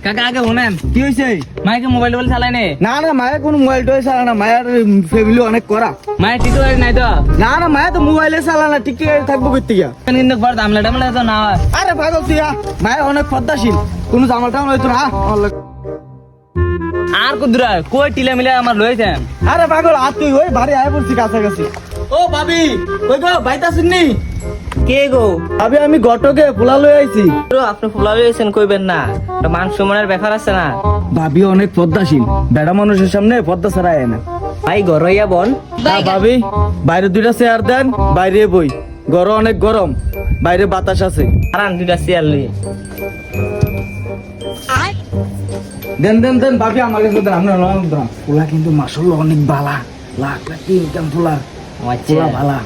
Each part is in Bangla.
কাকা আগে শুনেন কি হয়েছে? মায়েকে মোবাইল টোবাইল চালায় নে না না মায়ের কোনো মোবাইল টোবাইল চালা না, মায়ের ফ্যামিলি অনেক করা। মায়ের টিটো নাই তো না না মায়ের তো মোবাইলে চালা না, টিকে থাকবো করতে গিয়া। কিন্তু ঘর দামলা টামলা তো না হয়। আরে পাগল তুই মায়ের অনেক পদ্মাশীল, কোনো জামাল টামাল হইতো না। আর কুদরা কই টিলা মিলা আমার লইছেন। আরে পাগল আর তুই ওই বাড়ি আয় পড়ছি কাছাকাছি। ও ভাবি কই গো বাইতা শুননি? কে গো? ভাবি আমি গটকে পোলা লই আইছি। আপনি ফুলা লইছেন কইবেন না, মান সম্মানের ব্যাপার আছে না। ভাবি অনেক পদ্মাশীল, বেড়া মানুষের সামনে পদ্মা ছাড়া আয় না। ভাই গরইয়া বন ভাবি বাইরে দুইটা চেয়ার দেন, বাইরে বই, ঘর অনেক গরম, বাইরে বাতাস আছে। আরান দুইটা চেয়ার লই দেন দেন দেন ভাবি আমার কাছে দেন, আপনার লন দেন। পোলা কিন্তু মাশাআল্লাহ অনেক বালা, লাখ লাখ ইনকাম পোলা, পোলা বালা।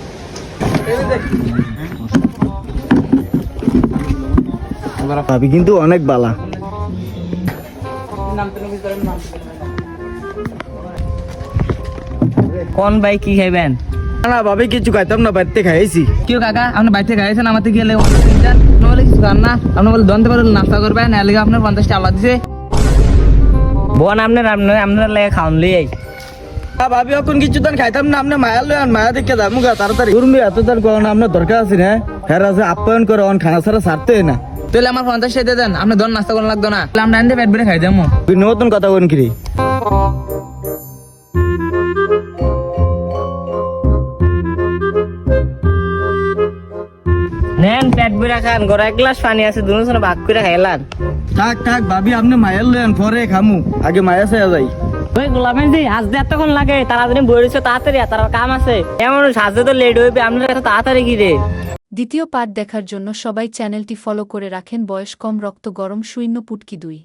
ভাবি কিন্তু অনেক বালা। কোন ভাই কি খাইবেন? না ভাবি কিছু খাইতাম না, বাড়িতে খাইছি। কেউ কাকা আপনি বাইরে খাইছেন, আমার থেকে গেলে নহলে কিছু খান না। আপনি বলে দন্তে পারে নাস্তা করবেন, এর লিগে আপনার 50টা আল্লাহ দিছে। বোন আপনার আপনার লাগে খাওয়ান লই ভাবি এখন কিছু দিন খাইতাম না, আপনি মায়া লই আন, মায়া দেখে যাবো গা তাড়াতাড়ি। তুমি এত তার কারণ আপনার দরকার আছে না, হ্যাঁ আছে আপ্যায়ন করে অন খানা ছাড়া ছাড়তে না। তাহলে আমার 50টা দিয়ে দেন, আপনি দন নাস্তা করা লাগতো না। তাহলে আমরা এনে পেট ভরে খাই যাবো। তুই নতুন কথা বলেন কি রে? নেন পেট ভরে খান, ঘরে এক গ্লাস পানি আছে, দুজনে ভাগ করে খাইলাম। থাক থাক ভাবি আপনি মায়ের লই আন, পরে খামু, আগে মায়া চাইয়া যাই। ওই গোলামের দি হাজতে এতক্ষণ লাগে, তাড়াতাড়ি বইরেছে তাড়াতাড়ি, তার কাম আছে। এমন সাজতে তো লেট হইবে, আপনার এত তাড়াতাড়ি কি রে? দ্বিতীয় পার্ট দেখার জন্য সবাই চ্যানেলটি ফলো করে রাখেন। বয়স কম, রক্ত গরম, শূন্য পুটকি 2।